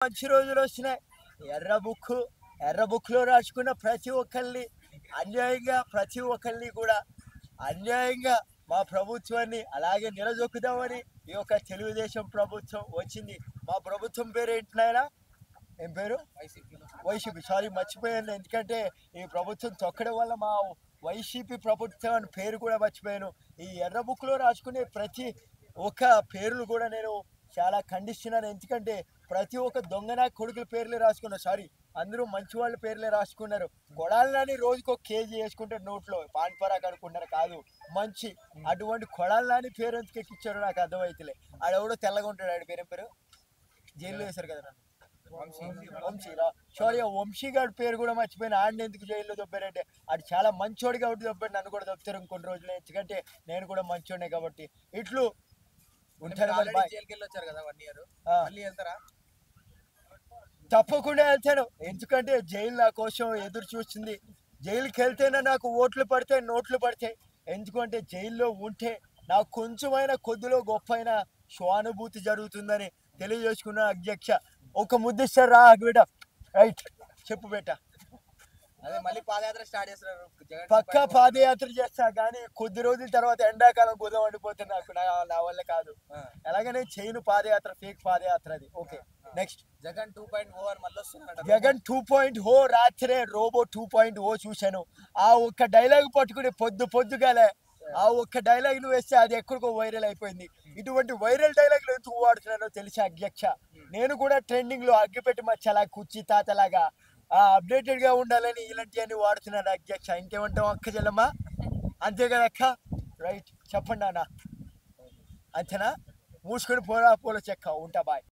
మంచి రోజులు వస్తున్నాయి. ఎర్ర బుక్లో రాసుకున్న ప్రతి ఒక్కరిని కూడా అన్యాయంగా మా ప్రభుత్వాన్ని అలాగే నిలదొక్కుదామని ఈ యొక్క తెలుగుదేశం ప్రభుత్వం వచ్చింది. మా ప్రభుత్వం పేరు ఏంటినాయనా? ఏం పేరు? వైసీపీ. సారీ, మర్చిపోయాను. ఎందుకంటే ఈ ప్రభుత్వం తొక్కడం వల్ల మా వైసీపీ ప్రభుత్వం అని పేరు కూడా మర్చిపోయాను. ఈ ఎర్ర బుక్లో రాసుకునే ప్రతి ఒక్క పేర్లు కూడా నేను చాలా ఖండిస్తున్నాను. ఎందుకంటే ప్రతి ఒక్క దొంగనా కొడుకుల పేర్లే రాసుకున్నారు. సారీ, అందరూ మంచి వాళ్ళ పేర్లే రాసుకున్నారు. కొడాలని రోజుకు ఒక కేజీ వేసుకుంటారు నోట్లో, పాన్పరాకు అనుకుంటారు. కాదు, మంచి అటువంటి కొడాలని పేరు ఎందుకు ఎక్కిచ్చారో నాకు అర్థమైతలే. ఆడెవడో తెల్లగా ఉంటాడు. ఆడి పేరు జైల్లో వేశారు కదా నన్ను, వంశీ గారి పేరు కూడా మర్చిపోయిన. ఆడిని ఎందుకు జైల్లో దొబ్బారంటే ఆడు చాలా మంచోడు కాబట్టి దొబ్బాడు. నన్ను కూడా దొబ్బుతారు ఇంకొన్ని రోజులు, ఎందుకంటే నేను కూడా మంచోడే కాబట్టి. ఇట్లు ఉంటారు. తప్పకుండా వెళ్తాను, ఎందుకంటే జైలు నా కోసం ఎదురు చూస్తుంది. జైలుకి వెళ్తేనే నాకు ఓట్లు పడతాయి, నోట్లు పడతాయి. ఎందుకంటే జైల్లో ఉంటే నాకు కొంచెమైనా కొద్దిలో గొప్పైన స్వానుభూతి జరుగుతుందని తెలియజేసుకున్న అధ్యక్ష. ఒక ముద్దిస్తారు రా బిడ్డ. రైట్, చెప్పు బేట. అదే మళ్ళీ పాదయాత్ర స్టార్ట్ చేస్తున్నారు. పక్కా పాదయాత్ర చేస్తా, కానీ కొద్ది రోజుల తర్వాత ఎండాకాలం గుదం వండిపోతే నాకు నా వల్ల కాదు. ఎలాగనే చేయను పాదయాత్ర, ఫేక్ పాదయాత్ర అది. Okay, next. జగన్ 2.0 అని మళ్ళీ వస్తున్నాడు. జగన్ 2.0 రాత్రే రోబో 2.0 చూశాను. ఆ ఒక్క డైలాగ్ పట్టుకుని పొద్దుగాలే ఆ ఒక్క డైలాగ్ నువ్వు వేస్తే అది ఎక్కడికో వైరల్ అయిపోయింది. ఇటువంటి వైరల్ డైలాగ్లు ఎందుకు వాడుతున్నానో తెలిసి అధ్యక్ష, నేను కూడా ట్రెండింగ్ లో అగ్గిపెట్టి మచ్చలా కుర్చీ తాతలాగా అప్డేటెడ్ గా ఉండాలని ఇలాంటివన్నీ వాడుతున్నాడు అధ్యక్ష. ఇంకేమంటాం అక్క చెల్లమ్మ? అంతే కదా అక్క? రైట్, చెప్పండి అన్న. అంతేనా? మూసుకొని పోరా పూల చెక్క. ఉంటా, బాయ్.